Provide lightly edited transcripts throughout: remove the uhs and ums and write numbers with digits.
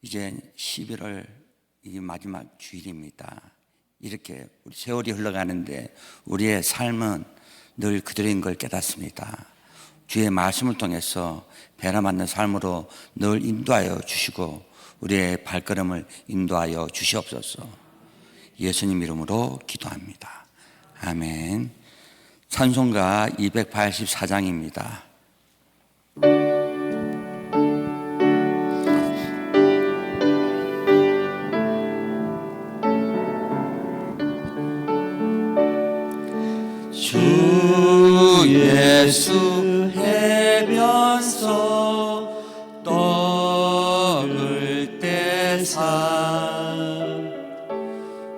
이제 11월 이 마지막 주일입니다. 이렇게 우리 세월이 흘러가는데 우리의 삶은 늘 그대로인 걸 깨닫습니다. 주의 말씀을 통해서 변화받는 삶으로 늘 인도하여 주시고 우리의 발걸음을 인도하여 주시옵소서. 예수님 이름으로 기도합니다. 아멘. 찬송가 284장입니다. 주 예수 해변서 떠을 때사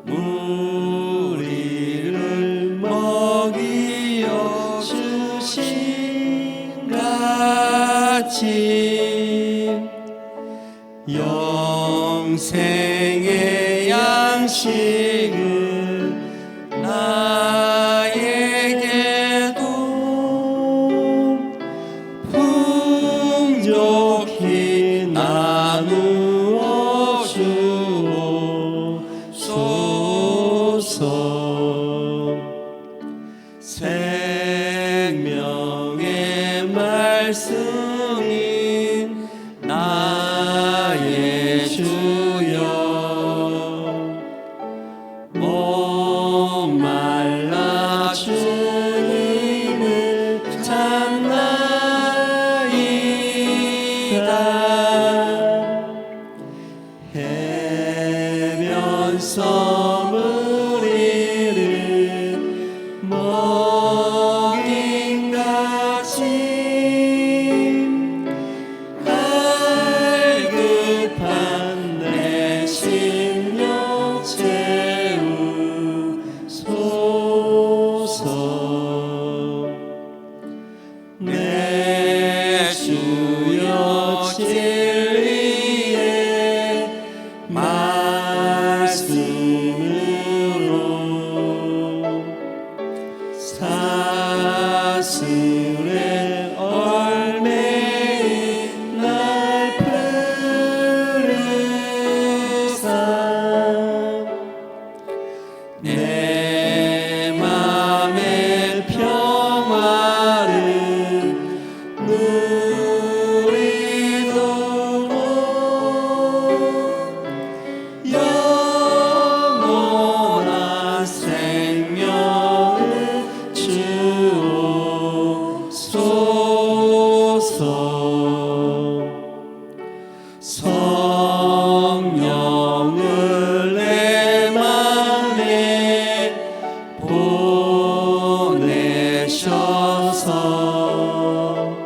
무리를 먹이어 주신 같이 영생의 양식을 나에게도 풍족히 나누어 주옵소서. 생명의 말씀인 나의 주여 목말라 주님을 찾나이다. 해변서 무리를 먹인 같이 갈급한 내 심령 채우소서. 내 주여 진리의 말씀으로 사슬의 얼매인 날 부르사 내 맘의 평화를 누리도록 영원한 생명을 주옵소서. 성령을 내 맘에 보내셔서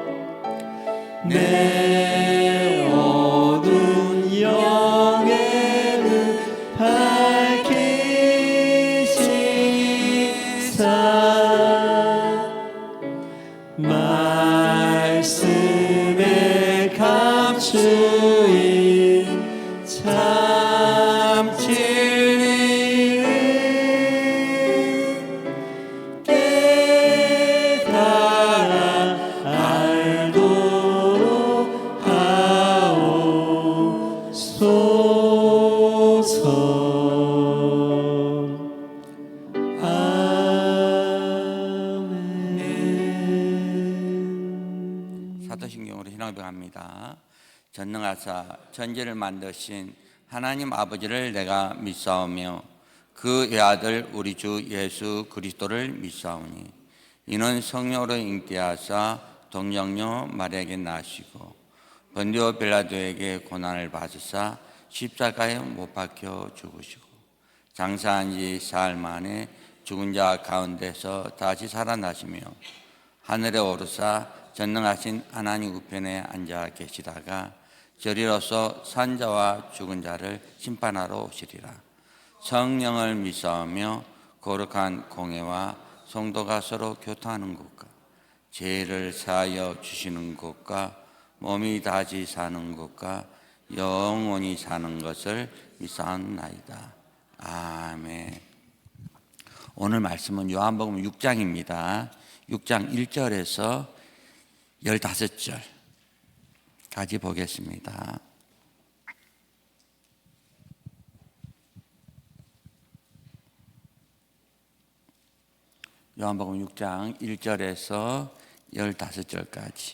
내 어두운 영에는 밝히시사 말씀에 감추인 참 진리를 깨달아 알도록 하옵소서. 아멘. 사도신경으로 신앙고백합니다. 전능하사 천지를 만드신 하나님 아버지를 내가 믿사오며 그 외아들 우리 주 예수 그리스도를 믿사오니 이는 성령으로 잉태하사 동정녀 마리아에게 나시고 본디오 빌라도에게 고난을 받으사 십자가에 못 박혀 죽으시고 장사한 지 사흘 만에 죽은 자 가운데서 다시 살아나시며 하늘에 오르사 전능하신 하나님 우편에 앉아 계시다가 저리로서 산자와 죽은 자를 심판하러 오시리라. 성령을 믿사오며 거룩한 공회와 성도가 서로 교통하는 것과 죄를 사하여 주시는 것과 몸이 다시 사는 것과 영원히 사는 것을 믿사옵나이다. 아멘. 오늘 말씀은 요한복음 6장입니다. 6장 1절에서 15절까지 보겠습니다. 요한복음 6장 1절에서 15절까지.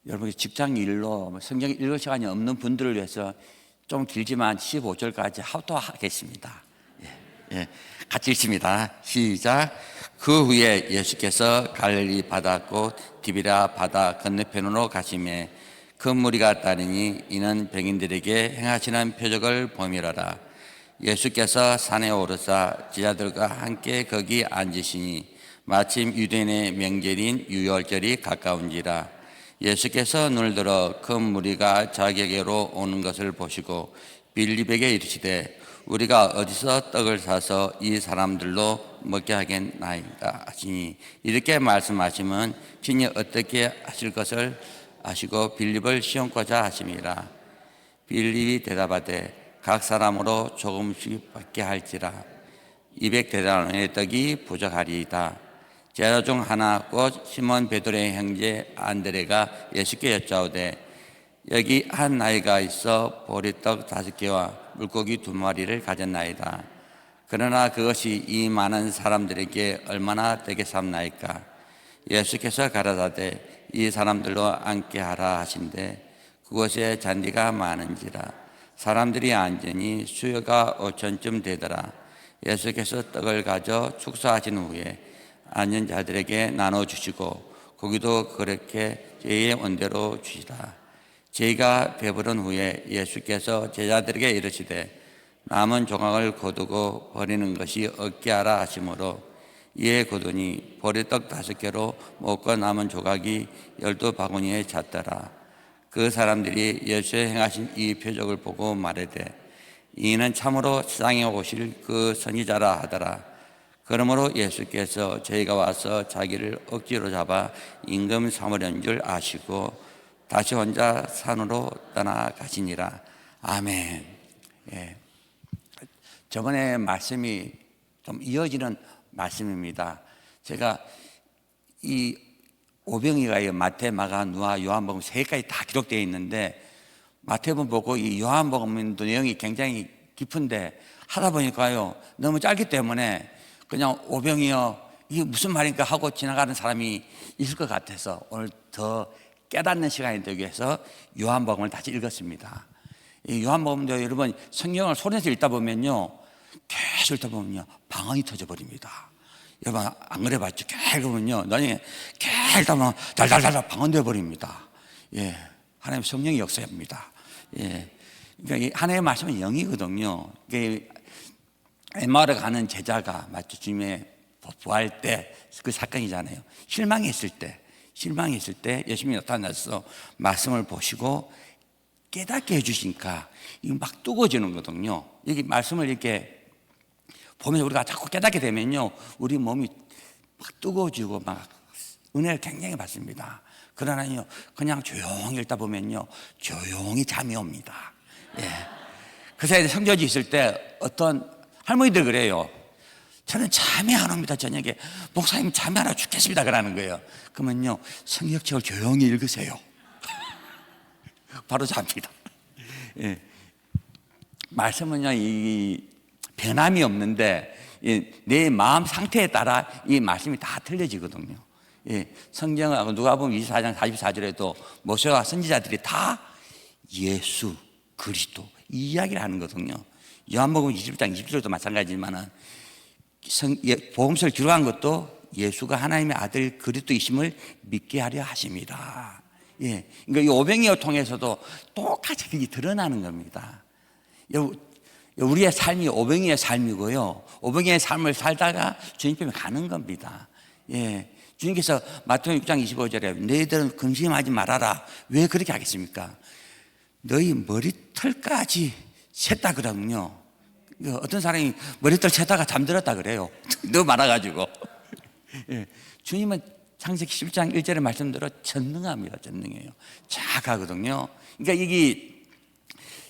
여러분 직장 일로 성경 읽을 시간이 없는 분들을 위해서 좀 길지만 15절까지 합독하겠습니다. 같이 읽습니다. 시작. 그 후에 예수께서 갈릴리 바다곧 디비랴 바다 건너편으로 가시매 큰 무리가 따르니 이는 병인들에게 행하시는 표적을 보미러라. 예수께서 산에 오르사 제자들과 함께 거기 앉으시니 마침 유대인의 명절인 유월절이 가까운지라. 예수께서 눈을 들어 큰 무리가 자기에게로 오는 것을 보시고 빌립에게 이르시되 우리가 어디서 떡을 사서 이 사람들로 먹게 하겠나이까 하시니 이렇게 말씀하시면 친히 어떻게 하실 것을 아시고 빌립을 시험고자 하심이라. 빌립이 대답하되 각 사람으로 조금씩 받게 할지라. 200데나리온의 떡이 부족하리이다. 제자 중 하나 곧 시몬 베드로의 형제 안드레가 예수께 여짜오되 여기 한 나이가 있어 보리떡 5개와 물고기 2마리를 가졌나이다. 그러나 그것이 이 많은 사람들에게 얼마나 되겠사옵나이까. 예수께서 가라사대 이 사람들로 앉게 하라 하신대 그곳에 잔디가 많은지라. 사람들이 앉으니 수요가 5천쯤 되더라. 예수께서 떡을 가져 축사하신 후에 앉은 자들에게 나눠주시고 고기도 그렇게 제의 원대로 주시라. 제가 배부른 후에 예수께서 제자들에게 이르시되 남은 조각을 거두고 버리는 것이 없게 하라 하시므로 이에 거두니 보리떡 5개로 먹고 남은 조각이 12바구니에 찼더라. 그 사람들이 예수의 행하신 이 표적을 보고 말하되 이는 참으로 세상에 오실 그 선지자라 하더라. 그러므로 예수께서 저희가 와서 자기를 억지로 잡아 임금 삼으려는 줄 아시고 다시 혼자 산으로 떠나가시니라. 아멘. 저번에 말씀이 좀 이어지는 말씀입니다. 제가 이 오병이가 마태, 마가, 누가, 요한복음 3개까지 다 기록되어 있는데 마태복음 보고 이 요한복음도 내용이 굉장히 깊은데 하다 보니까요 너무 짧기 때문에 그냥 오병이어 이게 무슨 말인가 하고 지나가는 사람이 있을 것 같아서 오늘 더 깨닫는 시간이 되기 위해서 요한복음을 다시 읽었습니다. 이 요한복음도 여러분 성경을 소리내서 읽다 보면요 계속 읽다 보면요 방언이 터져버립니다. 여러분 안 그래 봤죠? 계속 읽으면요 나중에 계속 읽다 보면 달달달 방언 되어버립니다. 하나님 성령이 역사합니다. 그러니까 하나님의 말씀은 영이거든요. 엠마오를 가는 제자가 마치 주님의 부활 때 그 사건이잖아요. 실망했을 때 예수님이 나타나서 말씀을 보시고 깨닫게 해주시니까 이거 막 뜨거워지는 거거든요. 여기 말씀을 이렇게 보면서 우리가 자꾸 깨닫게 되면요 우리 몸이 막 뜨거워지고 막 은혜를 굉장히 받습니다. 그러나요 그냥 조용히 읽다 보면요 조용히 잠이 옵니다. 그래서 성전이 있을 때 어떤 할머니들 그래요. 저는 잠이 안 옵니다. 저녁에 목사님 잠이 안 와 죽겠습니다 그러는 거예요. 그러면요 성경책을 조용히 읽으세요. 바로 잡니다. 말씀은요 이 변함이 없는데 내 마음 상태에 따라 이 말씀이 다 틀려지거든요. 성경은 누가복음 24장 44절에도 모세와 선지자들이 다 예수 그리스도 이 이야기를 하는 거거든요. 요한복음 20장 20절도 마찬가지지만은 복음서를 기록한 것도 예수가 하나님의 아들 그리스도이심을 믿게 하려 하십니다. 그러니까 이 오병이어 통해서도 똑같이 그게 드러나는 겁니다. 우리의 삶이 오병이의 삶이고요. 오병이의 삶을 살다가 주님께 가는 겁니다. 주님께서 마태복음 6장 25절에 너희들은 근심하지 말아라. 왜 그렇게 하겠습니까? 너희 머리털까지 셌다 그러면요. 어떤 사람이 머리털 세다가 잠들었다 그래요. 너무 많아가지고. 주님은 창세기 11장 1절의 말씀대로 전능합니다. 전능해요. 착하거든요. 그러니까 이게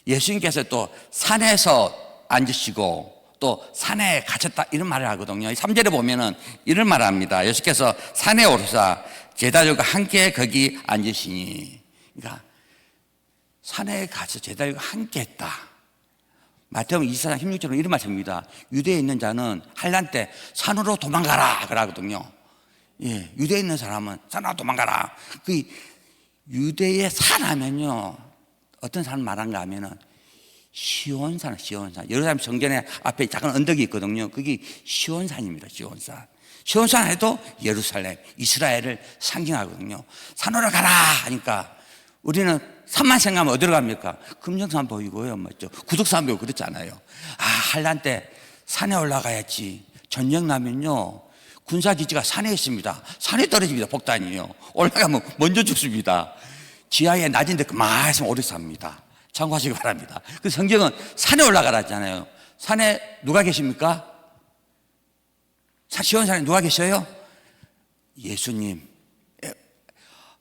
예수님께서 또 산에서 앉으시고 또 산에 갇혔다 이런 말을 하거든요. 3절에 보면은 이런 말을 합니다. 예수께서 산에 오르사 제자들과 함께 거기 앉으시니. 그러니까 산에 가서 제자들과 함께 했다. 마태복음 24장 16절은 이런 말씀입니다. 유대에 있는 자는 환난 때 산으로 도망가라 그러거든요. 예, 유대에 있는 사람은 산으로 도망가라. 그 유대의 산 하면요, 어떤 산을 말한가 하면은 시온산. 예루살렘 성전에 앞에 작은 언덕이 있거든요. 그게 시온산입니다. 시온산 해도 예루살렘, 이스라엘을 상징하거든요. 산으로 가라 하니까 우리는 산만 생각하면 어디로 갑니까? 금정산 보이고요, 맞죠? 구덕산 보이고 그렇잖아요. 한란 때 산에 올라가야지. 전쟁 나면요, 군사기지가 산에 있습니다. 산에 떨어집니다. 폭탄이요. 올라가면 먼저 죽습니다. 지하에 낮은데 그만 있으면 오래 삽니다. 참고하시기 바랍니다. 그 성경은 산에 올라가라 했잖아요. 산에 누가 계십니까? 시온산에 누가 계셔요? 예수님.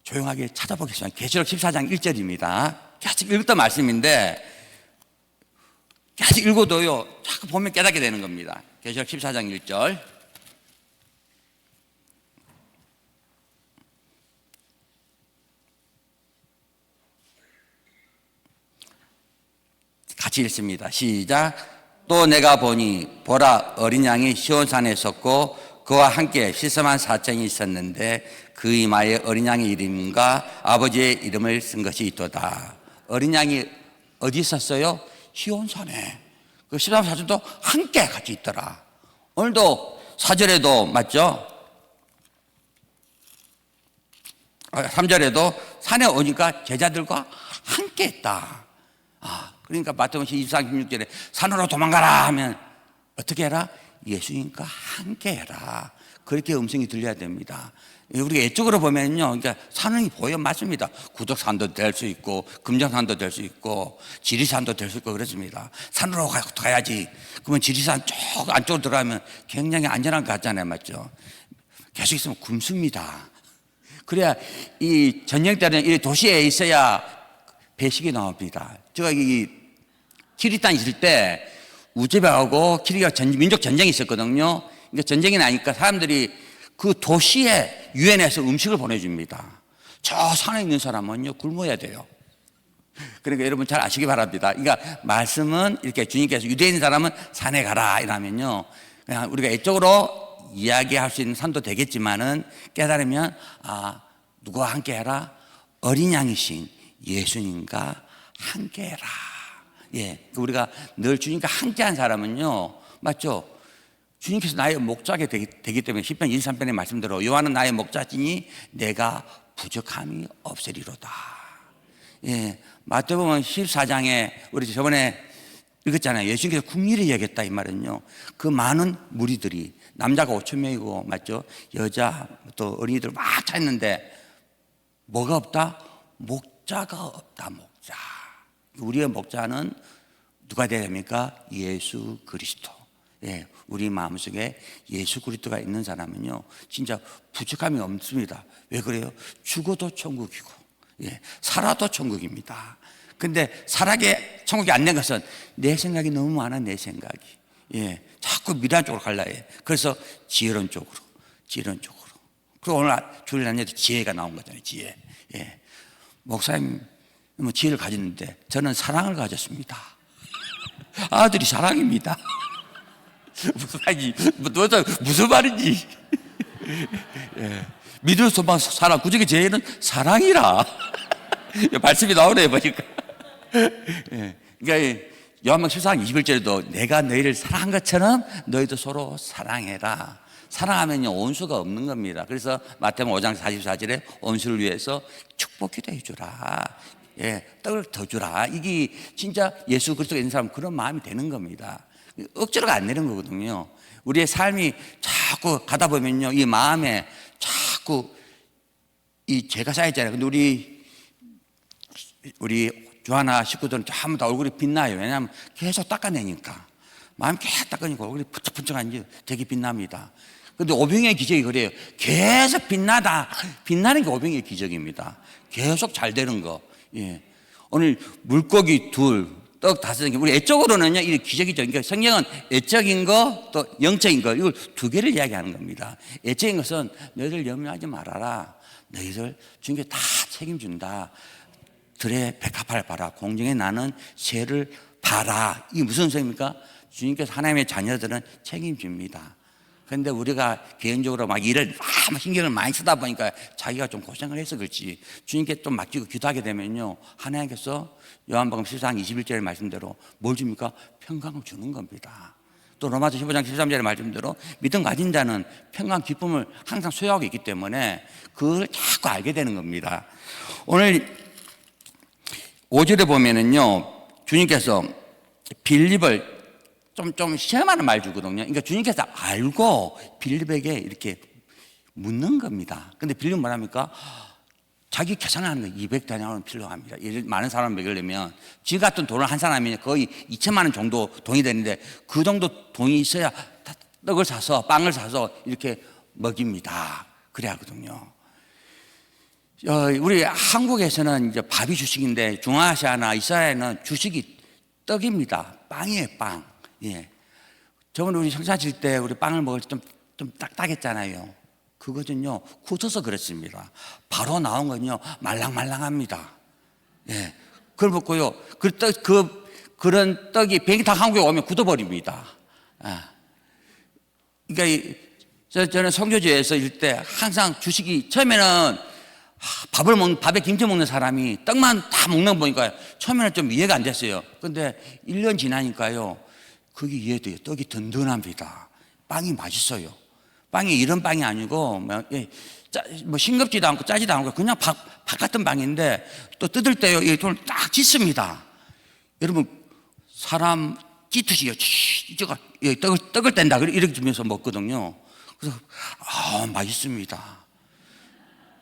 조용하게 찾아보겠습니다. 계시록 14장 1절입니다. 계속 읽었던 말씀인데 계속 읽어도요, 자꾸 보면 깨닫게 되는 겁니다. 계시록 14장 1절. 같이 읽습니다. 시작. 또 내가 보니 보라, 어린 양이 시온산에 섰고 그와 함께 14만 4천이 있었는데 그 이마에 어린 양의 이름과 아버지의 이름을 쓴 것이 있도다. 어린 양이 어디 있었어요? 시온산에. 그 14만 4천도 함께 같이 있더라. 오늘도 4절에도 맞죠? 3절에도 산에 오니까 제자들과 함께 있다. 그러니까 마태복음 24장 16절에 산으로 도망가라 하면 어떻게 해라? 예수님과 함께 해라. 그렇게 음성이 들려야 됩니다. 우리가 이쪽으로 보면요, 그러니까 산이 보여 맞습니다. 구덕산도 될 수 있고 금정산도 될 수 있고 지리산도 될 수 있고 그렇습니다. 산으로 가야지. 그러면 지리산 쭉 안쪽으로 들어가면 굉장히 안전한 것 같잖아요, 맞죠? 계속 있으면 굶습니다. 그래야 이 전쟁 때는 이 도시에 있어야 배식이 나옵니다. 제가 이 키리탄 있을 때 우즈벡하고 키리가 민족 전쟁이 있었거든요. 그러니까 전쟁이 나니까 사람들이 그 도시에 유엔에서 음식을 보내줍니다. 저 산에 있는 사람은요, 굶어야 돼요. 그러니까 여러분 잘 아시기 바랍니다. 그러니까 말씀은 이렇게 주님께서 유대에 있는 사람은 산에 가라 이러면요, 그냥 우리가 이쪽으로 이야기할 수 있는 산도 되겠지만은 깨달으면 누구와 함께 해라? 어린 양이신 예수님과 함께 해라. 예, 우리가 늘 주님과 함께한 사람은요, 맞죠? 주님께서 나의 목자가 되기 때문에 10편 23편의 말씀대로 요한은 나의 목자지니 내가 부족함이 없으리로다. 예, 마태복음 14장에 우리 저번에 읽었잖아요. 예수님께서 국리를 여겼다 이 말은요, 그 많은 무리들이 남자가 5천 명이고 맞죠? 여자 또 어린이들 막 찾는데 뭐가 없다? 목자가 없다. 목자. 우리의 목자는 누가 되어야 됩니까? 예수 그리스도. 예, 우리 마음속에 예수 그리스도가 있는 사람은요, 진짜 부족함이 없습니다. 왜 그래요? 죽어도 천국이고, 예, 살아도 천국입니다. 근데 살아게 천국이 안 된 것은 내 생각이 너무 많아. 내 생각이, 예, 자꾸 미란 쪽으로 갈라 해. 그래서 지혜로운 쪽으로. 그리고 오늘 주일날에도 지혜가 나온 거잖아요. 지혜. 예, 목사님 지혜를 가졌는데 저는 사랑을 가졌습니다. 아들이 사랑입니다. 무슨 말인지. 예. 믿을 수만 사랑, 그중에 제일은 사랑이라. 말씀이 나오네요, 보니까. 예. 그러니까 요한복음 14장 21절에도 내가 너희를 사랑한 것처럼 너희도 서로 사랑해라. 사랑하면요, 온수가 없는 겁니다. 그래서 마태복음 5장 44절에 온수를 위해서 축복 기도해 주라. 예, 떡을 더 주라. 이게 진짜 예수 그리스도가 있는 사람은 그런 마음이 되는 겁니다. 억지로가 안 되는 거거든요. 우리의 삶이 자꾸 가다 보면요, 이 마음에 자꾸 이 죄가 쌓였잖아요. 근데 우리 주하나 식구들은 전부 다 얼굴이 빛나요. 왜냐하면 계속 닦아내니까. 마음이 계속 닦으니까 얼굴이 푸쩍푸쩍한지 되게 빛납니다. 근데 오병이의 기적이 그래요. 계속 빛나는 게 오병이의 기적입니다. 계속 잘 되는 거. 예. 오늘 물고기 2, 떡 5개. 우리 애적으로는요, 이 기적이죠. 그러니까 성경은 애적인 거, 또 영적인 거, 이걸 2개를 이야기하는 겁니다. 애적인 것은 너희들 염려하지 말아라. 너희들 주님께 다 책임준다. 들에 백합화를 봐라. 공중에 나는 새를 봐라. 이게 무슨 소리입니까? 주님께서 하나님의 자녀들은 책임집니다. 그런데 우리가 개인적으로 막 일을 막 신경을 많이 쓰다 보니까 자기가 좀 고생을 해서 그렇지, 주님께 좀 맡기고 기도하게 되면요, 하나님께서 요한복음 14장 21절의 말씀대로 뭘 줍니까? 평강을 주는 겁니다. 또 로마서 15장 13절의 말씀대로 믿음 가진 자는 평강 기쁨을 항상 소유하고 있기 때문에 그걸 자꾸 알게 되는 겁니다. 오늘 5절에 보면은요, 주님께서 빌립을 좀 시험하는 말 주거든요. 그러니까 주님께서 알고 빌립에게 이렇게 묻는 겁니다. 근데 빌립은 뭐랍니까? 자기 계산하는 거 200데나리온 필요합니다. 많은 사람을 먹이려면 지 같은 돈을 한 사람이 거의 2천만 원 정도 돈이 되는데 그 정도 돈이 있어야 떡을 사서 빵을 사서 이렇게 먹입니다. 그래야 하거든요. 우리 한국에서는 이제 밥이 주식인데 중앙아시아나 이스라엘은 주식이 떡입니다. 빵이에요, 빵. 예. 저번에 우리 성사칠 때 우리 빵을 먹을 때 좀 딱딱했잖아요. 그것은요, 굳어서 그렇습니다. 바로 나온 건요, 말랑말랑합니다. 예. 그걸 먹고요, 그런 떡이 비행기 타고 한국에 오면 굳어버립니다. 아. 그러니까 저는 성교지에서 일 때 항상 주식이 처음에는 밥에 김치 먹는 사람이 떡만 다 먹는 거 보니까 처음에는 좀 이해가 안 됐어요. 근데 1년 지나니까요, 그게 이해돼요. 떡이 든든합니다. 빵이 맛있어요. 빵이 이런 빵이 아니고 뭐 싱겁지도 않고 짜지도 않고 그냥 밥 같은 빵인데 또 뜯을 때요, 이 손을 딱 찢습니다. 여러분, 사람 찢듯이요, 떡을 뗀다 이렇게 주면서 먹거든요. 그래서 맛있습니다.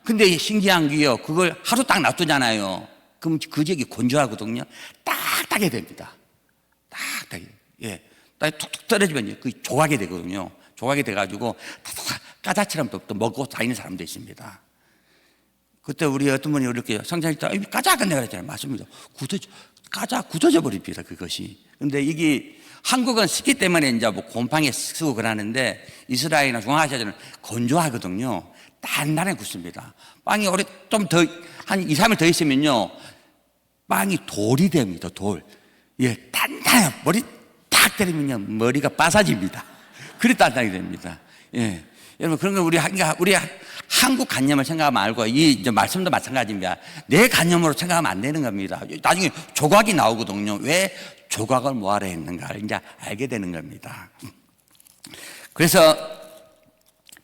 근데 신기한 게요, 그걸 하루 딱 놔두잖아요. 그럼 그 지역이 건조하거든요. 딱딱해 됩니다. 딱딱해. 예. 딱 툭툭 떨어지면 그 조각이 되거든요. 조각이 돼가지고 까자처럼 또 먹고 다니는 사람도 있습니다. 그때 우리 어떤 분이 이렇게 성장할 때 까자 끝내가 그랬잖아요. 맞습니다. 까자 굳어져 버립니다, 그것이. 근데 이게 한국은 습기 때문에 이제 뭐 곰팡이 쓰고 그러는데 이스라엘이나 중앙아시아는 건조하거든요. 단단하게 굳습니다. 빵이 오래 좀 더, 한 2, 3일 더 있으면요, 빵이 돌이 됩니다, 돌. 예, 단단해요. 머리 딱 때리면요, 머리가 빠사집니다. 그리 단단하게 됩니다. 예. 여러분, 그런 거 우리 한국 관념을 생각하면 말고, 이제 말씀도 마찬가지입니다. 내 관념으로 생각하면 안 되는 겁니다. 나중에 조각이 나오거든요. 왜 조각을 모아라 했는가를 이제 알게 되는 겁니다. 그래서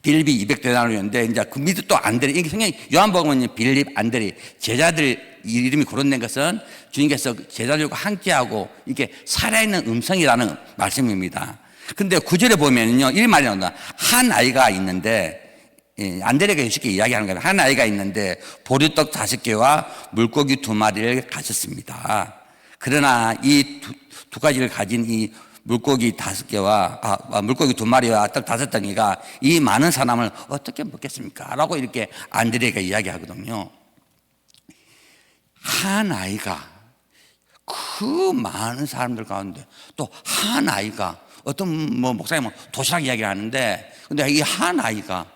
빌립이 200데나리온인데 이제 그 밑에 또 안드레, 이게 성경 요한복음은 빌립, 안드레 제자들 이름이 거론된 것은 주님께서 제자들과 함께하고 이렇게 살아있는 음성이라는 말씀입니다. 근데 9절에 보면요, 이 말이 나온다. 한 아이가 있는데, 안드레가 쉽게 이야기하는 거예요. 한 아이가 있는데 보리떡 5개와 물고기 2마리를 가졌습니다. 그러나 이 두 가지를 가진 이 물고기 5개와 물고기 2마리와 떡 5덩이가 이 많은 사람을 어떻게 먹겠습니까? 라고 이렇게 안드레가 이야기하거든요. 한 아이가 그 많은 사람들 가운데 또 한 아이가, 어떤 뭐 목사님은 도시락 이야기를 하는데, 근데 이 한 아이가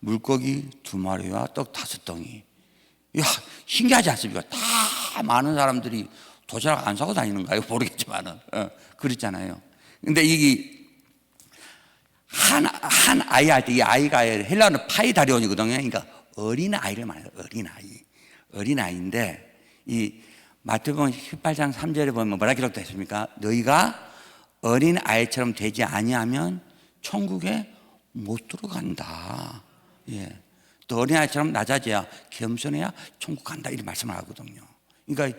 물고기 2마리와 떡 5덩이. 야, 신기하지 않습니까? 다 많은 사람들이 도시락 안 사고 다니는가요? 모르겠지만은. 그렇잖아요. 근데 이게 한 아이 할 때 이 아이가 헬라어는 파이다리온이거든요. 그러니까 어린 아이를 말해요. 어린 아이인데, 이 마태복음 18장 3절에 보면 뭐라 기록되어 있습니까? 너희가 어린 아이처럼 되지 아니하면 천국에 못 들어간다. 예. 또 어린 아이처럼 낮아져야 겸손해야 천국 간다, 이런 말씀을 하거든요. 그러니까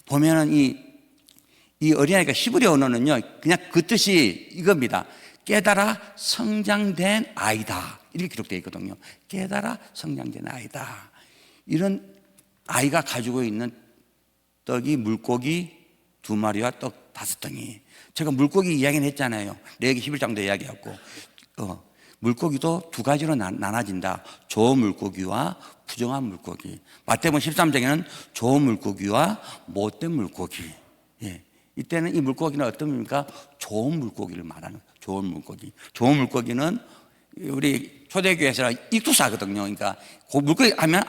보면은 이 어린아이가 히브리어 언어는요, 그냥 그 뜻이 이겁니다. 깨달아 성장된 아이다, 이렇게 기록되어 있거든요. 깨달아 성장된 아이다. 이런 아이가 가지고 있는 떡이 물고기 2마리와 떡 5덩이. 제가 물고기 이야기는 했잖아요. 레위기 11장도 이야기했고, 물고기도 2가지로 나눠진다. 좋은 물고기와 부정한 물고기. 마태복음 13장에는 좋은 물고기와 못된 물고기. 예. 이때는 이 물고기는 어떤 겁니까? 좋은 물고기를 말하는 거예요. 좋은 물고기. 좋은 물고기는 우리 초대교회에서는 익투사거든요. 그러니까 그 물고기 하면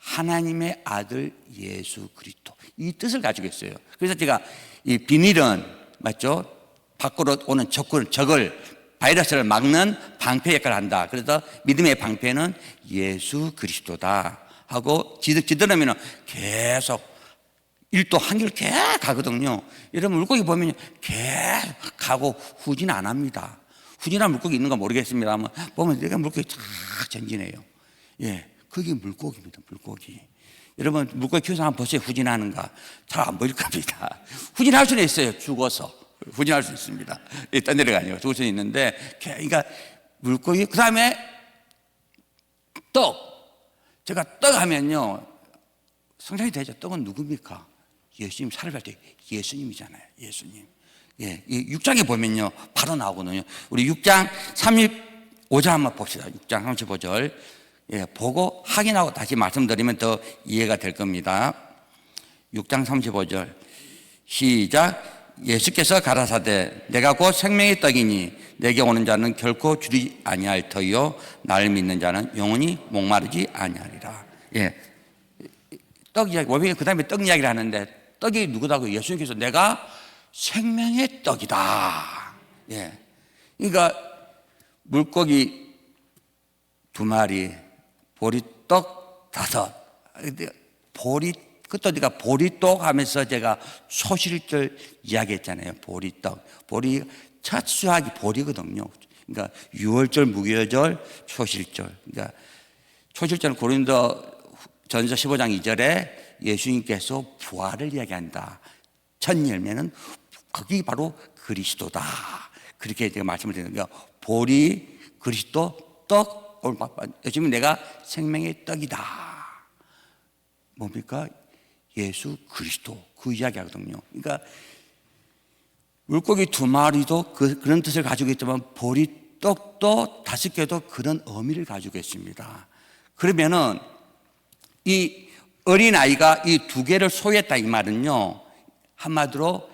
하나님의 아들 예수 그리스도, 이 뜻을 가지고 있어요. 그래서 제가 이 비닐은 맞죠? 밖으로 오는 적을 바이러스를 막는 방패 역할을 한다. 그래서 믿음의 방패는 예수 그리스도다 하고 지들으면 계속 1도 한길 계속 가거든요. 여러분 물고기 보면 계속 가고 후진 안 합니다. 후진한 물고기 있는 거 모르겠습니다만 보면 내가 물고기 쫙 전진해요. 예, 그게 물고기입니다. 물고기. 여러분 물고기 키워서 한번 보세요. 후진하는가? 잘 안 보일 겁니다. 후진할 수는 있어요. 죽어서 후진할 수 있습니다. 떠내려가 아니고 죽을 수는 있는데, 그러니까 물고기. 그 다음에 떡. 제가 떡 하면요 성장이 되죠. 떡은 누굽니까? 예수님 살아갈 때 예수님이잖아요. 예수님. 예, 6장에 보면요 바로 나오거든요. 우리 6장 35절 한번 봅시다. 6장 35절. 예, 보고 확인하고 다시 말씀드리면 더 이해가 될 겁니다. 6장 35절 시작. 예수께서 가라사대 내가 곧 생명의 떡이니 내게 오는 자는 결코 줄이지 아니할 터이요 나를 믿는 자는 영원히 목마르지 아니하리라. 예, 떡 이야기. 그 다음에 떡 이야기를 하는데 떡이 누구다고? 예수님께서 내가 생명의 떡이다. 예, 그러니까 물고기 2마리, 보리떡 5. 그것도 내가 보리떡 하면서 제가 소실절 이야기했잖아요. 보리떡. 보리 첫 수확이 보리거든요. 그러니까 유월절, 무교절, 초실절. 그러니까 초실절은 고린도 전서 15장 2절에 예수님께서 부활을 이야기한다. 첫 열매는 그게 바로 그리스도다. 그렇게 제가 말씀을 드리는 거예요. 보리, 그리스도, 떡. 요즘은 내가 생명의 떡이다. 뭡니까? 예수 그리스도. 그 이야기 하거든요. 그러니까 물고기 2마리도 그런 뜻을 가지고 있지만 보리떡도 5개도 그런 의미를 가지고 있습니다. 그러면은 이 어린아이가 이 2개를 소유했다 이 말은요 한마디로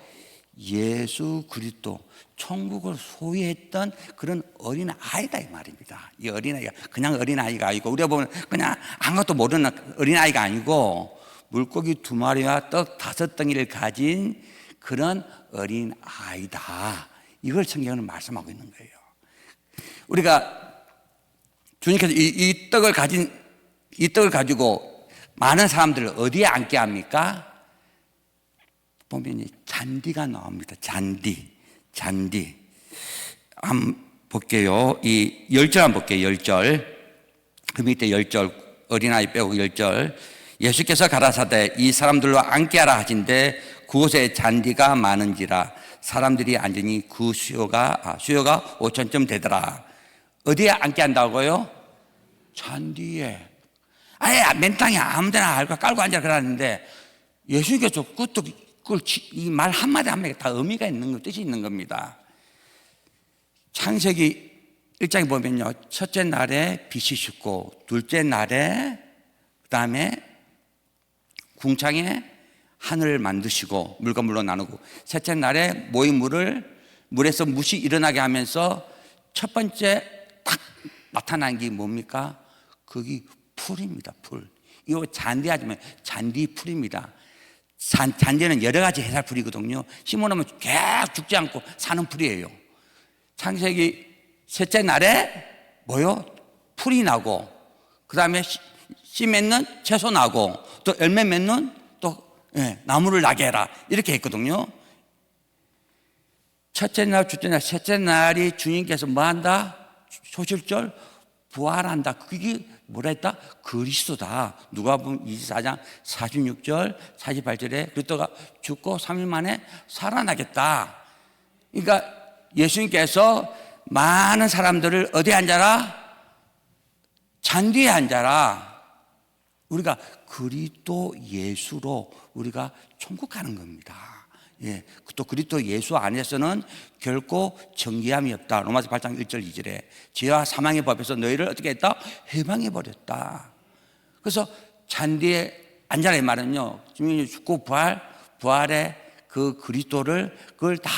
예수 그리스도 천국을 소유했던 그런 어린아이다 이 말입니다. 이 어린아이가 그냥 어린아이가 아니고, 우리가 보면 그냥 아무것도 모르는 어린아이가 아니고 물고기 2마리와 떡 5덩이를 가진 그런 어린아이다. 이걸 성경은 말씀하고 있는 거예요. 우리가 주님께서 이 떡을 가지고 많은 사람들을 어디에 앉게 합니까? 보면 잔디가 나옵니다. 잔디. 한번 볼게요. 이 10절 한번 볼게요. 10절. 그 밑에 10절, 어린아이 빼고 10절. 예수께서 가라사대 이 사람들로 앉게 하라 하신데 그곳에 잔디가 많은지라 사람들이 앉으니 그 수요가 5,000점 되더라. 어디에 앉게 한다고요? 잔디에. 아예 맨 땅에 아무데나 깔고 앉아 그러는데 예수님께서 이 말 한마디 한마디 다 의미가 있는 거, 뜻이 있는 겁니다. 창세기 1장에 보면요 첫째 날에 빛이 씻고 둘째 날에 그 다음에 궁창에 하늘을 만드시고 물과 물로 나누고 셋째 날에 모인 물에서 무시 일어나게 하면서 첫 번째 딱 나타난 게 뭡니까? 그게 풀입니다. 풀. 이거 잔디하지만 잔디풀입니다. 잔디는 여러 가지 해살풀이거든요. 심어놓으면 계속 죽지 않고 사는 풀이에요. 창세기 셋째 날에 뭐요? 풀이 나고 그 다음에 씨 맺는 채소 나고 또 열매 맺는 또 나무를 나게 해라 이렇게 했거든요. 첫째 날, 둘째 날, 셋째 날이 주님께서 뭐 한다? 초실절 부활한다. 그게 뭐라 했다? 그리스도다. 누가복음 24장 46절 48절에 그리스도가 죽고 3일 만에 살아나겠다. 그러니까 예수님께서 많은 사람들을 어디에 앉아라? 잔디에 앉아라. 우리가 그리스도 예수로 우리가 천국 가는 겁니다. 예, 또 그리스도 예수 안에서는 결코 정죄함이 없다. 로마서 8장 1절 2절에 죄와 사망의 법에서 너희를 어떻게 했다? 해방해 버렸다. 그래서 잔디에 앉아라 이 말은요 주님이 죽고 부활의 그 그리스도를 그걸 다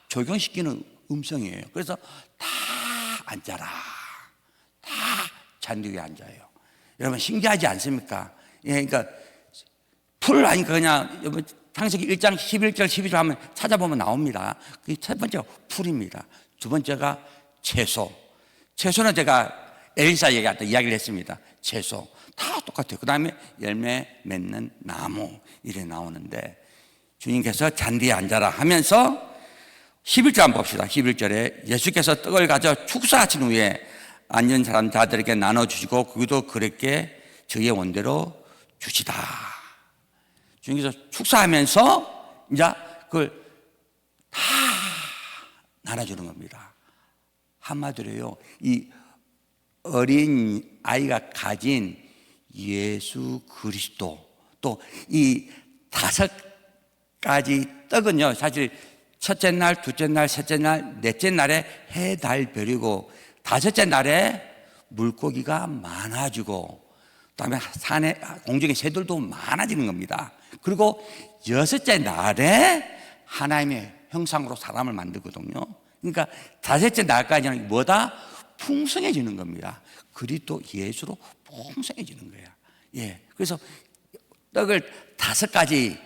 적용시키는 음성이에요. 그래서 다 앉아라. 다 잔디 위에 앉아요. 여러분 신기하지 않습니까? 예, 그러니까 풀 하니까 그냥 창세기 1장 11절 12절 하면 찾아보면 나옵니다. 그 첫 번째가 풀입니다. 두 번째가 채소. 채소는 제가 엘리사 얘기할 이야기를 했습니다. 채소 다 똑같아요. 그 다음에 열매 맺는 나무 이래 나오는데, 주님께서 잔디에 앉아라 하면서 11절 한번 봅시다. 11절에 예수께서 떡을 가져 축사하신 후에 앉은 사람 자들에게 나눠주시고 그도 그렇게 저희의 원대로 주시다. 주님께서 축사하면서 이제 그걸 다 나눠주는 겁니다. 한마디로요, 이 어린 아이가 가진 예수 그리스도, 또 이 5가지 떡은요, 사실 첫째 날, 둘째 날, 셋째 날, 넷째 날에 해, 달, 별이고, 5째 날에 물고기가 많아지고, 그다음에 산에 공중의 새들도 많아지는 겁니다. 그리고 6째 날에 하나님의 형상으로 사람을 만들거든요. 그러니까 5째 날까지는 뭐다? 풍성해지는 겁니다. 그리스도 예수로 풍성해지는 거예요. 예. 그래서 떡을 5가지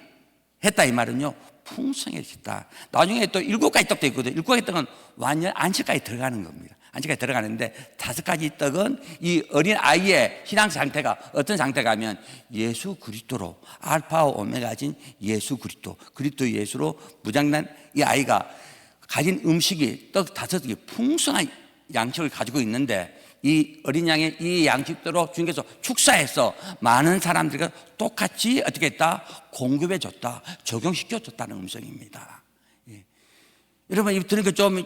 했다 이 말은요, 풍성해졌다. 나중에 또 7가지 떡도 있거든요. 7가지 떡은 완전 안식까지 들어가는 겁니다. 안식까지 들어가는데 5가지 떡은 이 어린 아이의 신앙 상태가 어떤 상태가 하면 예수 그리스도로, 알파와 오메가진 예수 그리스도, 그리스도 예수로 무장난 이 아이가 가진 음식이 떡 5개 풍성한 양식을 가지고 있는데, 이 어린 양의 이 양식대로 주님께서 축사해서 많은 사람들과 똑같이 어떻게 했다? 공급해 줬다, 적용시켜 줬다는 음성입니다. 예. 여러분, 이거 들으니까 좀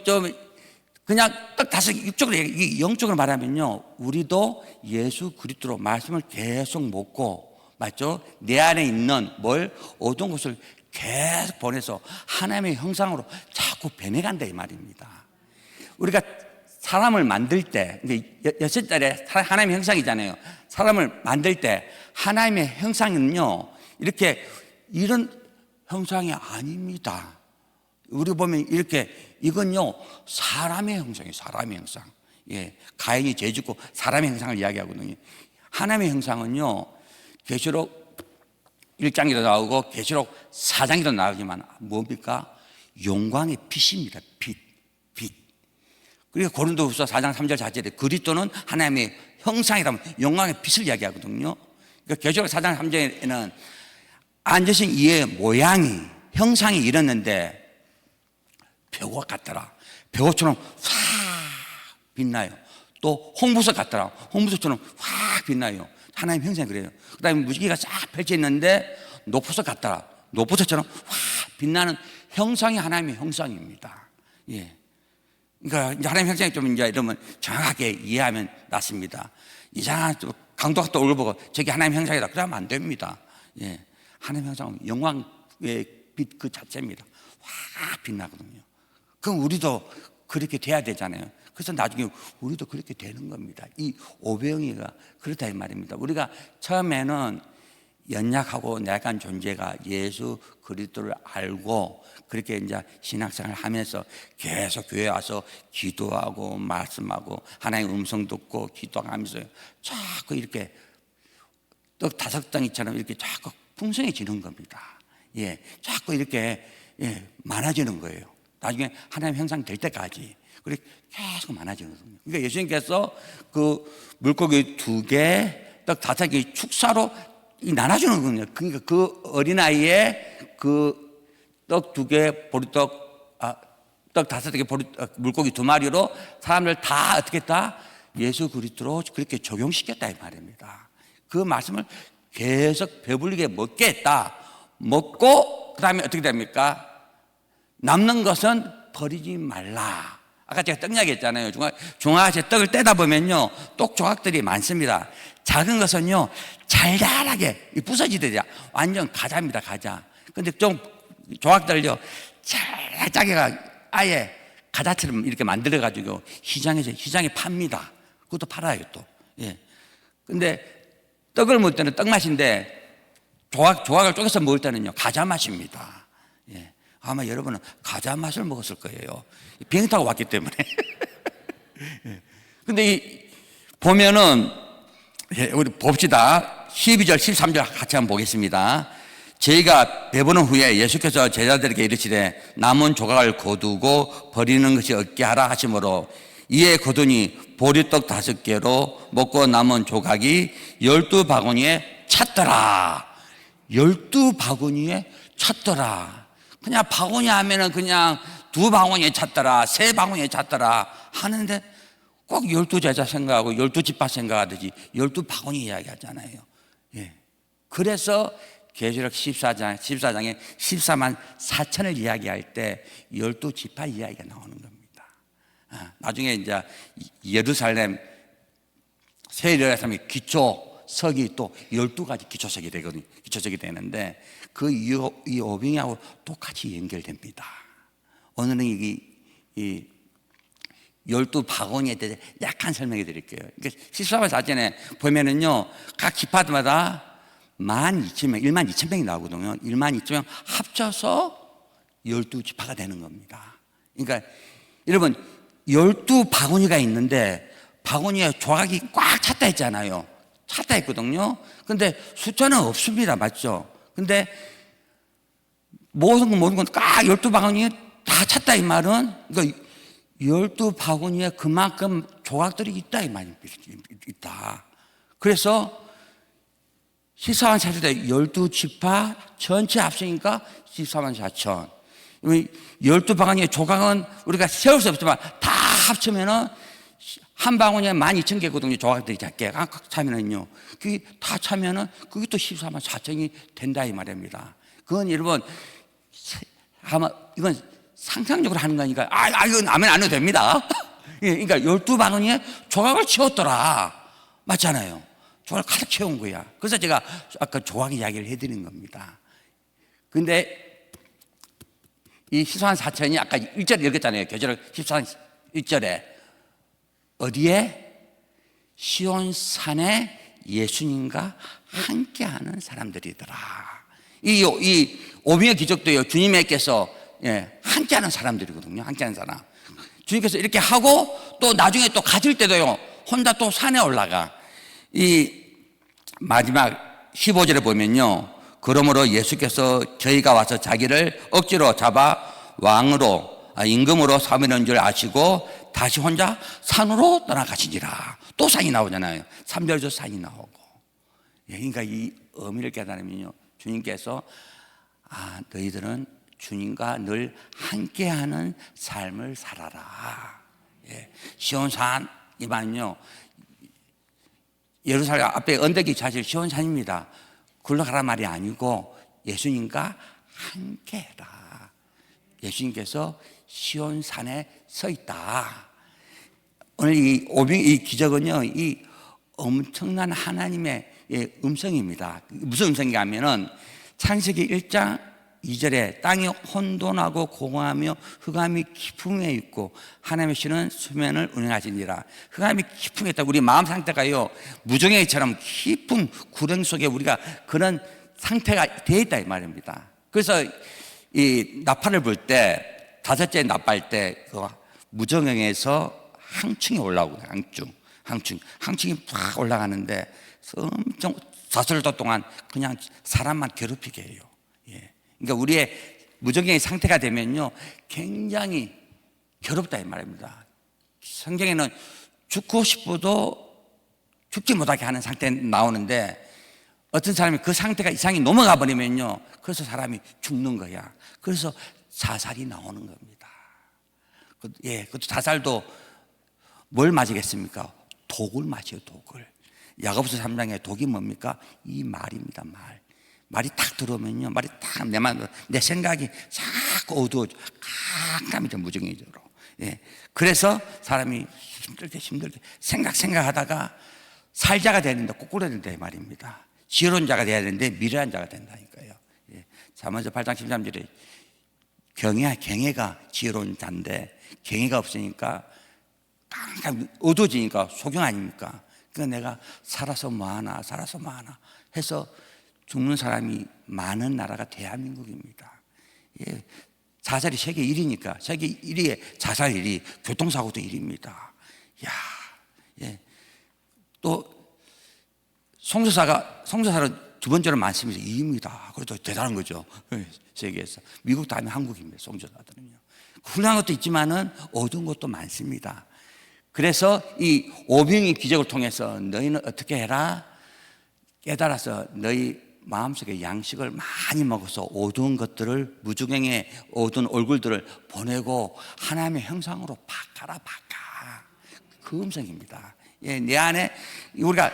그냥 딱 5개 육적으로 영적으로 말하면요, 우리도 예수 그리스도로 말씀을 계속 먹고, 맞죠? 내 안에 있는 어두운 것을 계속 보내서 하나님의 형상으로 자꾸 변해간다 이 말입니다. 우리가 사람을 만들 때, 6달에 하나님의 형상이잖아요. 사람을 만들 때 하나님의 형상은요, 이런 형상이 아닙니다. 우리 보면 이건요, 사람의 형상이에요. 사람의 형상. 예, 가인이 죄 짓고 사람의 형상을 이야기하거든요. 하나님의 형상은요, 계시록 1장에도 나오고 계시록 4장에도 나오지만 뭡니까? 영광의 빛입니다. 빛. 그리고 고린도후서 4장 3절 4절에 그리스도는 하나님의 형상이라면 영광의 빛을 이야기하거든요. 그러니까 계시록 4장 3절에는 앉으신 이의 모양이, 형상이 이랬는데 벼과 같더라. 벼처럼 확 빛나요. 또 홍보석 같더라. 홍보석처럼 확 빛나요. 하나님 형상이 그래요. 그 다음에 무지개가 쫙 펼쳐 있는데 노포석 같더라. 노포석처럼 확 빛나는 형상이 하나님의 형상입니다. 예. 그러니까 이제 하나님 형상이 좀 이제 이러면 정확하게 이해하면 낫습니다. 이상한 강도가 또 올려보고 저게 하나님 형상이다 그러면 안 됩니다. 예. 하나님 형상은 영광의 빛 그 자체입니다. 확 빛나거든요. 그럼 우리도 그렇게 돼야 되잖아요. 그래서 나중에 우리도 그렇게 되는 겁니다. 이 오병이가 그렇다 이 말입니다. 우리가 처음에는 연약하고 내약한 존재가 예수 그리스도를 알고 그렇게 이제 신학생활을 하면서 계속 교회 와서 기도하고 말씀하고 하나님의 음성 듣고 기도하면서 자꾸 이렇게 떡 5덩이처럼 이렇게 자꾸 풍성해지는 겁니다. 예, 자꾸 이렇게 많아지는 거예요. 나중에 하나님 형상 될 때까지 그렇게 계속 많아지는 거예요. 그러니까 예수님께서 그 물고기 2개, 떡 5개 축사로 나눠주는 거거든요. 그러니까 그 어린아이의 그 떡 2개, 보리떡, 떡 5개, 물고기 2마리로 사람들 다 어떻게 했다? 예수 그리스도로 그렇게 적용시켰다 이 말입니다. 그 말씀을 계속 배불리게 먹게 했다. 먹고 그 다음에 어떻게 됩니까? 남는 것은 버리지 말라. 아까 제가 떡 이야기했잖아요. 중화제 떡을 떼다 보면요, 떡 조각들이 많습니다. 작은 것은요, 잘잘하게 부서지더라. 완전 가자입니다, 가자. 근데 좀 조각들요, 잘짜게가 아예 가자처럼 이렇게 만들어가지고 시장에 팝니다. 그것도 팔아요, 또. 예. 근데 떡을 먹을 때는 떡 맛인데 조각을 쪼개서 먹을 때는요, 가자 맛입니다. 예. 아마 여러분은 가자 맛을 먹었을 거예요. 비행기 타고 왔기 때문에. 예. 근데 보면은, 우리 봅시다. 12절 13절 같이 한번 보겠습니다. 저희가 배부른 후에 예수께서 제자들에게 이르시되 남은 조각을 거두고 버리는 것이 없게 하라 하시므로 이에 거두니 보리떡 5개로 먹고 남은 조각이 12바구니에 찼더라. 12바구니에 찼더라. 그냥 바구니 하면은 그냥 2바구니에 찼더라, 3바구니에 찼더라 하는데 꼭 12제자 생각하고 12집합 생각하듯이 12바구니 이야기 하잖아요. 예. 그래서 계시록 14장에 14만 4천을 이야기할 때 12지파 이야기가 나오는 겁니다. 나중에 이제 예루살렘 새 예루살렘의 기초석이 또 12가지 기초석이 되거든요. 기초석이 되는데 그 이 오병이하고 똑같이 연결됩니다. 오늘은 이 12바구니에 대해 약간 설명해 드릴게요. 그러니까 14만 4천에 보면은요, 각 지파마다 12,000명, 12,000명이 나오거든요. 12,000명 합쳐서 12지파가 되는 겁니다. 그러니까 여러분 12바구니가 있는데 바구니에 조각이 꽉 찼다 했잖아요. 찼다 했거든요. 근데 숫자는 없습니다. 맞죠? 근데 모든 건 꽉 12바구니에 다 찼다 이 말은 그러니까 12바구니에 그만큼 조각들이 있다 이 말입니다. 있다. 그래서 14만 4천 대 12지파 전체 합치니까 14만 4천. 12바구니의 조각은 우리가 세울 수 없지만 다 합치면은 한 바구니에 12,000개거든요. 조각들이 작게 각 차면은요. 그게 다 차면은 그게 또 14만 4천이 된다 이 말입니다. 그건 여러분 아마 이건 상상적으로 하는 거니까 이건 아멘 안 해도 됩니다. 그러니까 12바구니에 조각을 채웠더라. 맞잖아요. 조각을 가득 채운 거야. 그래서 제가 아까 조각 이야기를 해드린 겁니다. 근데 이 14만 4천이 아까 1절에 읽었잖아요. 계시록 14만 1절에 어디에? 시온산에 예수님과 함께하는 사람들이더라. 이 오병이어 기적도요, 주님께서 함께하는 사람들이거든요. 함께하는 사람. 주님께서 이렇게 하고 또 나중에 또 가질 때도요, 혼자 또 산에 올라가. 이 마지막 15절에 보면요, 그러므로 예수께서 저희가 와서 자기를 억지로 잡아 왕으로 임금으로 삼으는 줄 아시고 다시 혼자 산으로 떠나가시니라. 또 산이 나오잖아요. 3절에서 산이 나오고. 그러니까 이 의미를 깨달으면요, 주님께서 너희들은 주님과 늘 함께하는 삶을 살아라. 시온산 이 말은요, 예루살렘 앞에 언덕이 사실 시온산입니다. 굴러 가란 말이 아니고 예수님과 함께해라. 예수님께서 시온산에 서 있다. 오늘 이 기적은요, 이 엄청난 하나님의 음성입니다. 무슨 음성인가 하면은 창세기 1장 2절에 땅이 혼돈하고 공허하며 흑암이 깊음에 있고 하나님의 신은 수면을 운행하시니라. 흑암이 깊음에 있다. 우리 마음 상태가요, 무정행처럼 깊은 구렁 속에 우리가 그런 상태가 되어 있다 이 말입니다. 그래서 이 나팔을 불 때, 5째 나팔 때 그 무정행에서 항층이 올라오거든요. 항층이 팍 올라가는데 엄청 4절도 동안 그냥 사람만 괴롭히게 해요. 그러니까 우리의 무정행의 상태가 되면요, 굉장히 괴롭다 이 말입니다. 성경에는 죽고 싶어도 죽지 못하게 하는 상태 나오는데 어떤 사람이 그 상태가 이상이 넘어가 버리면요, 그래서 사람이 죽는 거야. 그래서 자살이 나오는 겁니다. 그것도 자살도 뭘 맞이겠습니까? 독을 맞이요, 독을. 야고보서 3장에 독이 뭡니까? 이 말입니다, 말. 말이 딱 들어오면요, 말이 딱 내 생각이 자꾸 어두워져. 깜깜해져, 무정해져로. 그래서 사람이 힘들게 생각하다가 살자가 되는데 거꾸로 된다 이 말입니다. 지혜로운 자가 돼야 되는데 미련한 자가 된다니까요. 잠언서 8장 13절에 경애가 지혜로운 자인데 경애가 없으니까 깜깜 어두워지니까 소경 아닙니까? 그러니까 내가 살아서 뭐하나 해서 죽는 사람이 많은 나라가 대한민국입니다. 자살이 세계 1위니까 세계 1위의 자살 1위, 교통사고도 1위입니다. 또 송조사는 두 번째로 많습니다. 2위입니다. 그래도 대단한 거죠. 세계에서. 미국 다음에 한국입니다. 송조사들은요. 훌륭한 것도 있지만은 어두운 것도 많습니다. 그래서 이 오병이 기적을 통해서 너희는 어떻게 해라? 깨달아서 너희 마음속에 양식을 많이 먹어서 어두운 것들을, 무주경의 어두운 얼굴들을 보내고 하나님의 형상으로 바꿔라. 그 음성입니다. 예, 내 안에 우리가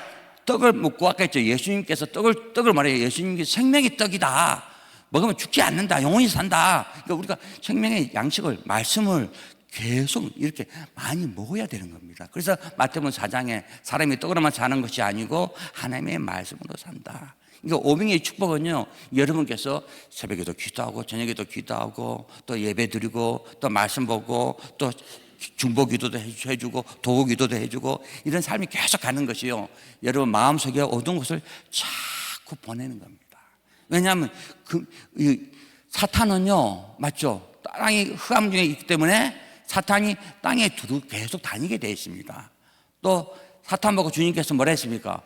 떡을 먹고 아까 했죠. 예수님께서 떡을 말해요. 예수님께서 생명의 떡이다. 먹으면 죽지 않는다. 영원히 산다. 그러니까 우리가 생명의 양식을, 말씀을 계속 이렇게 많이 먹어야 되는 겁니다. 그래서 마태복음 4장에 사람이 떡으로만 사는 것이 아니고 하나님의 말씀으로 산다. 그러니까 오병이의 축복은요, 여러분께서 새벽에도 기도하고 저녁에도 기도하고 또 예배 드리고 또 말씀 보고 또 중보 기도도 해주고 도구 기도도 해주고 이런 삶이 계속 가는 것이요, 여러분 마음속에 어두운 것을 자꾸 보내는 겁니다. 왜냐하면 사탄은요, 맞죠? 땅이 흑암 중에 있기 때문에 사탄이 땅에 두루 계속 다니게 되어 있습니다. 또 사탄 보고 주님께서 뭐라 했습니까?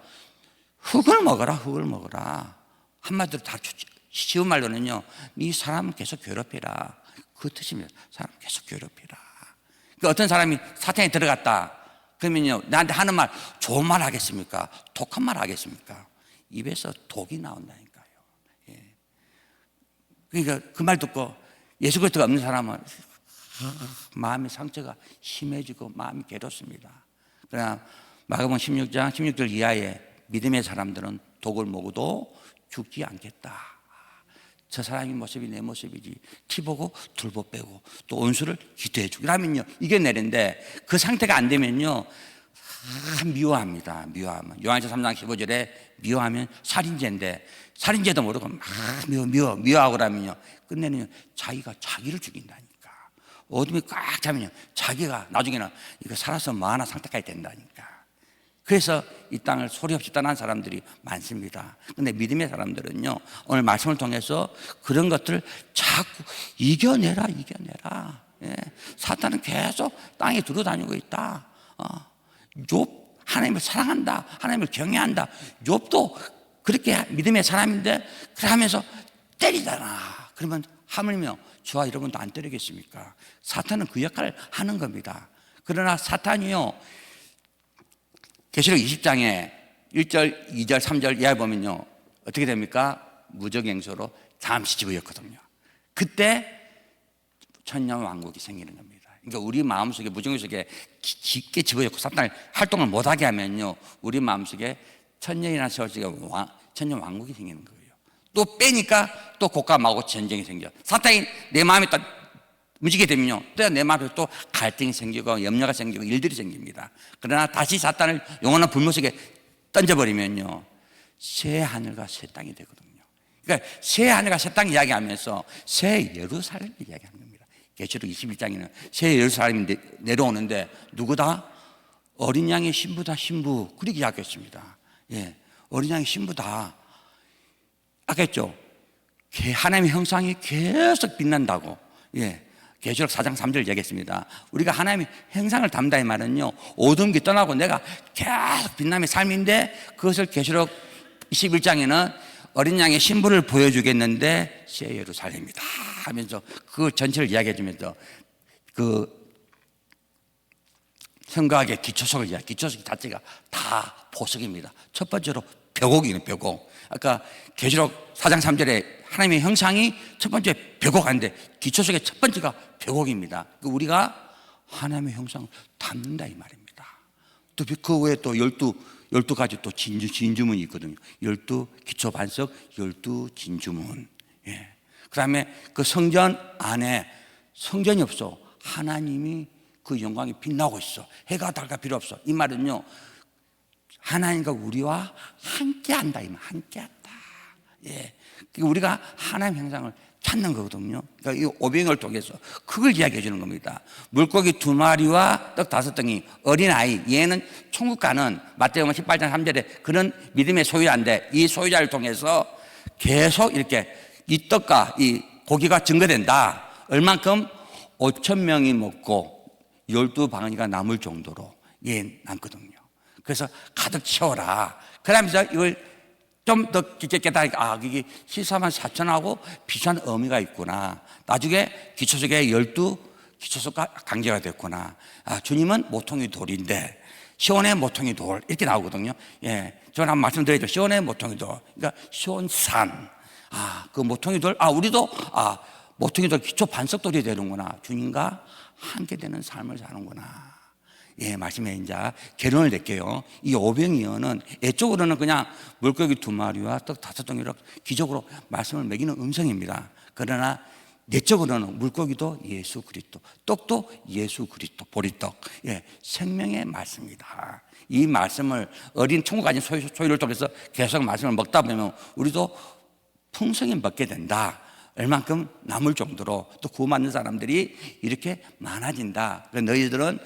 흙을 먹어라. 한마디로 다 쉬운 말로는요, 네 사람 계속 괴롭히라. 그 뜻입니다. 사람 계속 괴롭히라. 그러니까 어떤 사람이 사탄에 들어갔다 그러면요, 나한테 하는 말 좋은 말 하겠습니까? 독한 말 하겠습니까? 입에서 독이 나온다니까요. 예. 그러니까 그 말 듣고 예수 그리스도가 없는 사람은 마음의 상처가 심해지고 마음이 괴롭습니다. 그러나 마가복음 16장 16절 이하에 믿음의 사람들은 독을 먹어도 죽지 않겠다. 저 사람의 모습이 내 모습이지. 티 보고 둘보 빼고 또 온수를 기도해 주고 그러면요, 이겨내는데 그 상태가 안 되면요, 미워합니다. 미워하면 요한일서 3장 15절에 미워하면 살인죄인데 살인죄도 모르고 막 미워하고 그러면요, 끝내는요, 자기가 자기를 죽인다니까. 어둠이 꽉 차면요, 자기가 나중에는 이거 살아서 뭐하나 상태까지 된다니까. 그래서 이 땅을 소리 없이 떠난 사람들이 많습니다. 그런데 믿음의 사람들은요, 오늘 말씀을 통해서 그런 것들을 자꾸 이겨내라. 예. 사탄은 계속 땅에 두루다니고 있다. 욥 하나님을 사랑한다, 하나님을 경외한다. 욥도 그렇게 믿음의 사람인데 그래 하면서 때리잖아. 그러면 하물며 저와 여러분도 안 때리겠습니까? 사탄은 그 역할을 하는 겁니다. 그러나 사탄이요, 계시록 20장에 1절, 2절, 3절 이하에 보면요, 어떻게 됩니까? 무적행소로 잠시 집어였거든요. 그때 천년 왕국이 생기는 겁니다. 그러니까 우리 마음속에 무적행 속에 깊게 집어였고 사탄을 활동을 못하게 하면요, 우리 마음속에 천년이나 세월 속에 천년 왕국이 생기는 거예요. 또 빼니까 또 고가마고 전쟁이 생겨. 사탄이 내 마음에 딱 움직이게 되면요, 또 내 마음에 또 갈등이 생기고 염려가 생기고 일들이 생깁니다. 그러나 다시 사탄을 영원한 불못 속에 던져버리면요, 새 하늘과 새 땅이 되거든요. 그러니까 새 하늘과 새 땅 이야기하면서 새 예루살렘 이야기하는 겁니다. 계시록 21장에는 새 예루살렘이 내려오는데 누구다? 어린 양의 신부다. 신부, 그렇게 이야기했습니다. 예, 어린 양의 신부다. 아까 했죠, 하나님의 형상이 계속 빛난다고. 예, 계시록 4장 3절 얘기했습니다. 우리가 하나님의 형상을 담다 이 말은요, 어둠이 떠나고 내가 계속 빛남의 삶인데 그것을 계시록 21장에는 어린 양의 신부를 보여주겠는데 새 예루살렘이다 하면서 그 전체를 이야기해 주면서 그 성곽의 기초석을 이야기, 기초석 자체가 다 보석입니다. 첫 번째로 벽옥이에요. 벽옥. 아까 계시록 4장 3절에 하나님의 형상이 첫 번째 벽옥인데 기초석의 첫 번째가 벽옥입니다. 우리가 하나님의 형상을 담는다 이 말입니다. 또 그 외에 또 12가지 또 진주문이 있거든요. 12 기초 반석, 12 진주문. 예. 그 다음에 그 성전 안에 성전이 없어. 하나님이 그 영광이 빛나고 있어. 해가 달가 필요 없어. 이 말은요, 하나님과 우리와 함께 한다 이 말. 함께 한다. 예. 우리가 하나님 형상을 찾는 거거든요. 그러니까 이 오병을 통해서 그걸 이야기해 주는 겁니다. 물고기 2마리와 떡 5덩이, 어린아이, 얘는 천국 가는 마태복음 18장 3절에 그런 믿음의 소유자인데 이 소유자를 통해서 계속 이렇게 이 떡과 이 고기가 증거된다. 얼만큼? 5,000명이 먹고 12바구니가 남을 정도로 예, 남거든요. 그래서 가득 채워라. 그러면서 이걸 좀 더 깊게 깨달으니까 이게 시사만 4천하고 비슷한 의미가 있구나. 나중에 기초석에 12 기초석과 강제가 됐구나. 주님은 모퉁이 돌인데 시온의 모퉁이 돌 이렇게 나오거든요. 예, 저는 한번 말씀드렸죠. 시온의 모퉁이 돌, 그러니까 시온산. 그 모퉁이 돌, 우리도 모퉁이 돌 기초 반석돌이 되는구나. 주님과 함께 되는 삶을 사는구나. 예, 말씀에 이제 결론을 낼게요. 이 오병이어는 애적으로는 그냥 물고기 2마리와 떡 5덩이로 기적으로 말씀을 먹이는 음성입니다. 그러나 내적으로는 물고기도 예수 그리스도, 떡도 예수 그리스도, 보리떡, 예, 생명의 말씀이다. 이 말씀을 어린 천국 가진 소유를 통해서 계속 말씀을 먹다 보면 우리도 풍성히 먹게 된다. 얼만큼 남을 정도로 또 구원받는 사람들이 이렇게 많아진다. 너희들은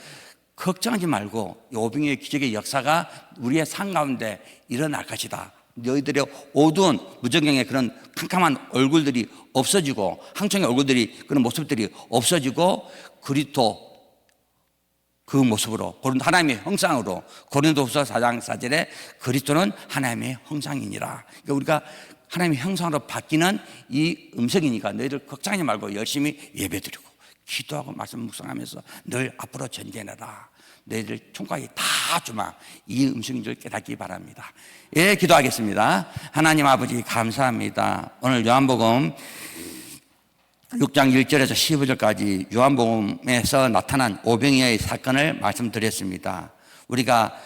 걱정하지 말고 오병이어의 기적의 역사가 우리의 삶 가운데 일어날 것이다. 너희들의 어두운 무정경의 그런 캄캄한 얼굴들이 없어지고 항청의 얼굴들이 그런 모습들이 없어지고 그리스도 그 모습으로 하나님의 형상으로 고린도후서 4장 4절에 그리스도는 하나님의 형상이니라. 그러니까 우리가 하나님의 형상으로 바뀌는 이 음성이니까 너희들 걱정하지 말고 열심히 예배드리고 기도하고 말씀 묵상하면서 늘 앞으로 전개해라. 너희들 총각이 다 주마. 이 음성인 줄 깨닫기 바랍니다. 예, 기도하겠습니다. 하나님 아버지 감사합니다. 오늘 요한복음 6장 1절에서 15절까지 요한복음에서 나타난 오병이어의 사건을 말씀드렸습니다. 우리가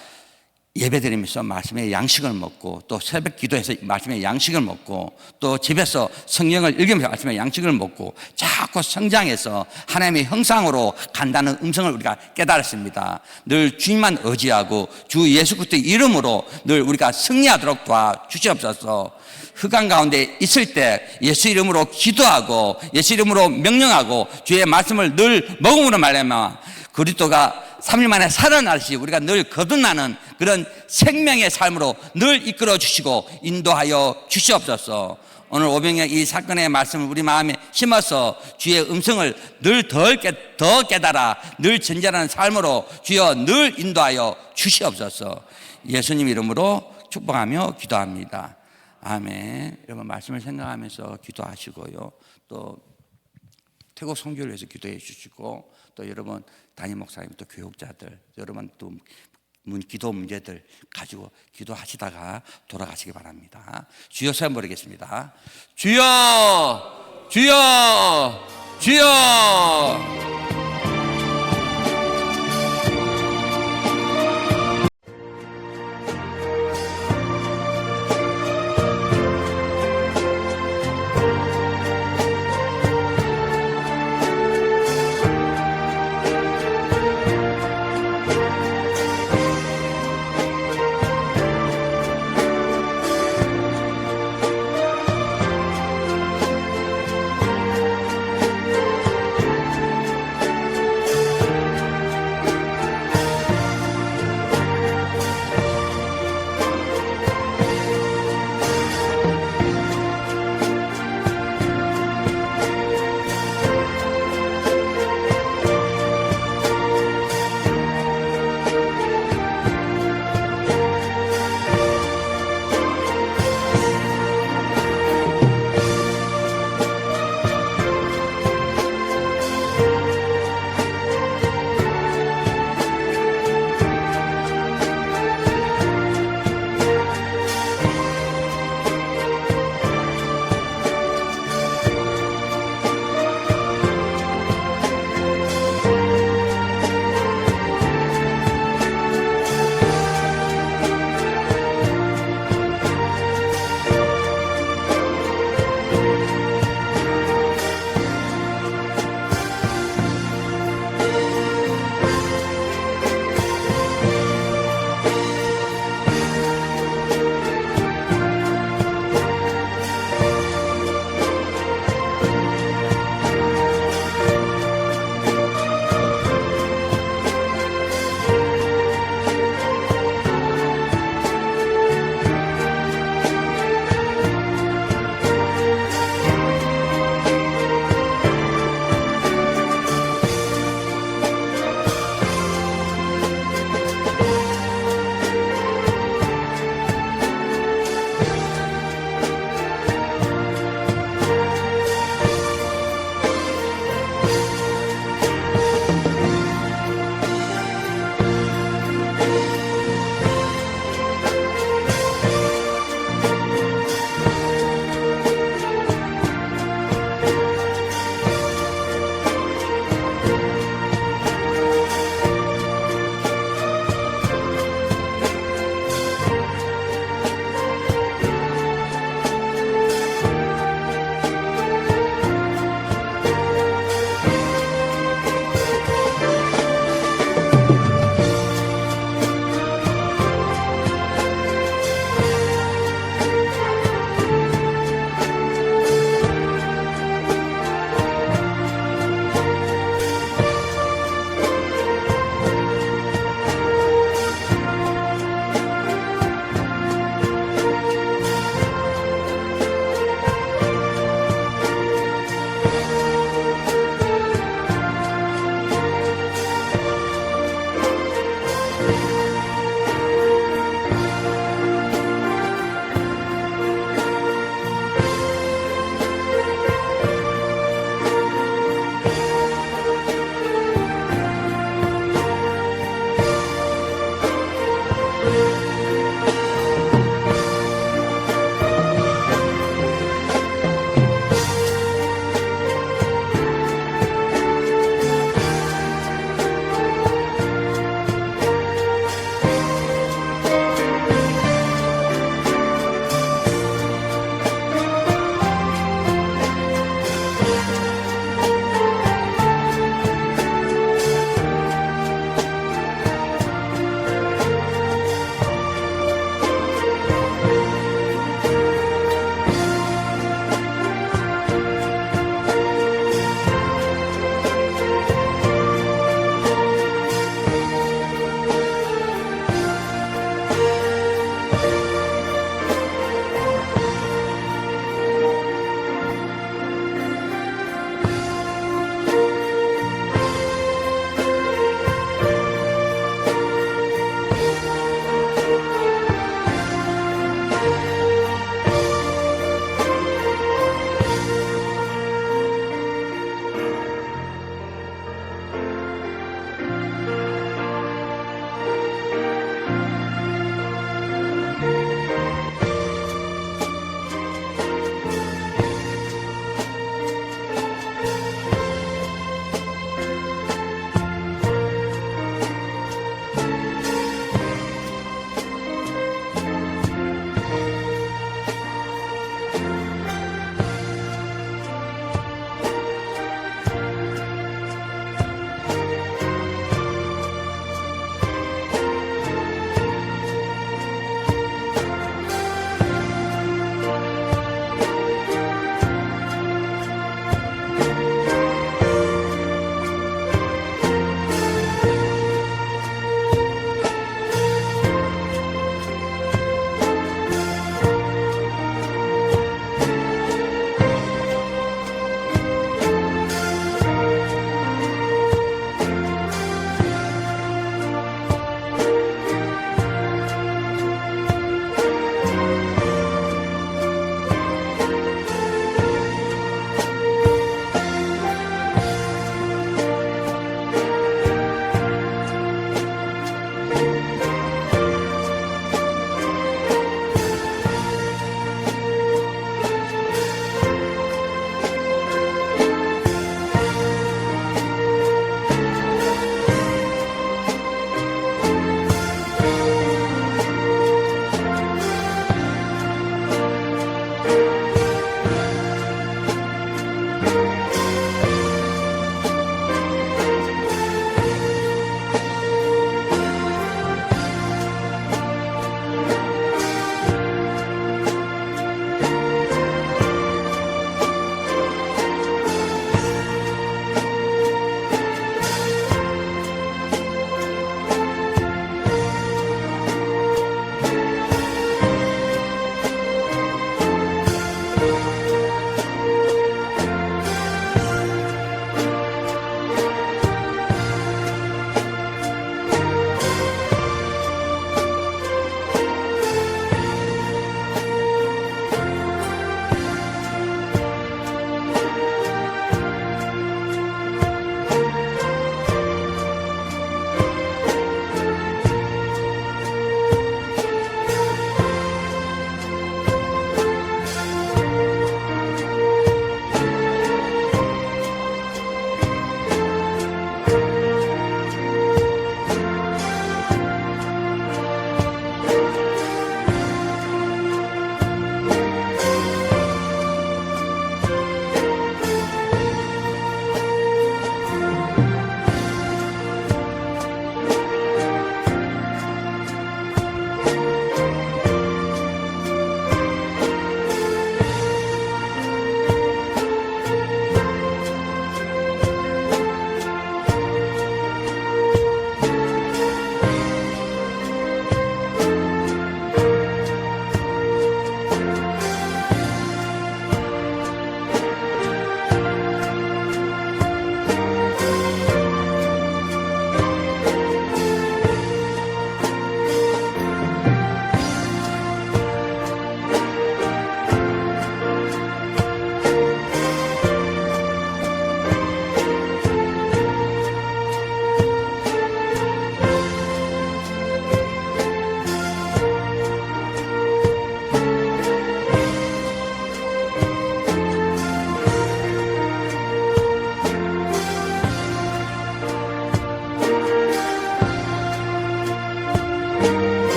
예배드리면서 말씀의 양식을 먹고 또 새벽 기도해서 말씀의 양식을 먹고 또 집에서 성경을 읽으면서 말씀의 양식을 먹고 자꾸 성장해서 하나님의 형상으로 간다는 음성을 우리가 깨달았습니다. 늘 주님만 의지하고 주 예수 그리스도의 이름으로 늘 우리가 승리하도록 도와주시옵소서. 흑암 가운데 있을 때 예수 이름으로 기도하고 예수 이름으로 명령하고 주의 말씀을 늘 먹음으로 말하면 그리스도가 3일 만에 살아나시 우리가 늘 거듭나는 그런 생명의 삶으로 늘 이끌어 주시고 인도하여 주시옵소서. 오늘 오병이어 이 사건의 말씀을 우리 마음에 심어서 주의 음성을 늘 더 깨달아 늘 전진하는 삶으로 주여 늘 인도하여 주시옵소서. 예수님 이름으로 축복하며 기도합니다. 아멘. 여러분 말씀을 생각하면서 기도하시고요. 또 태국 선교를 위해서 기도해 주시고 또 여러분 담임 목사님 또 교육자들 여러분 또 기도 문제들 가지고 기도하시다가 돌아가시기 바랍니다. 주여 소원 부르겠습니다. 주여 주여 주여